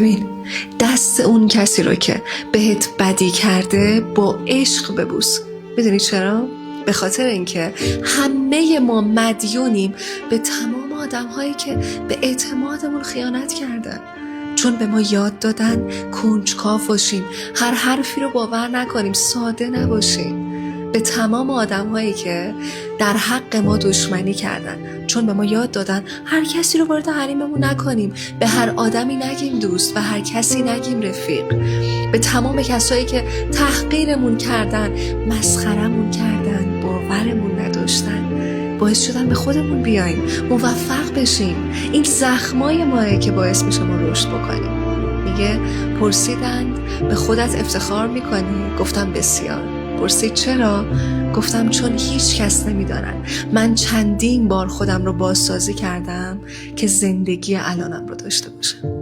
ببین، دست اون کسی رو که بهت بدی کرده با عشق ببوس. میدونی چرا؟ به خاطر اینکه همه ما مدیونیم به تمام آدم‌هایی که به اعتمادمون خیانت کردن، چون به ما یاد دادن کنجکاو باشیم، هر حرفی رو باور نکنیم، ساده نباشیم. به تمام آدم‌هایی که در حق ما دشمنی کردن، چون به ما یاد دادن هر کسی رو وارد حریممون نکنیم، به هر آدمی نگیم دوست و هر کسی نگیم رفیق. به تمام کسایی که تحقیرمون کردن، مسخرمون کردن، باورمون نداشتن، باعث شدن به خودمون بیایم، موفق بشیم. این زخمای ماه که باعث میشه ما رشد بکنیم. میگه پرسیدند به خودت افتخار میکنی؟ گفتم بسیار. پرسید چرا؟ گفتم چون هیچ کس نمیدانن من چندین بار خودم رو بازسازی کردم که زندگی الانم رو داشته باشم.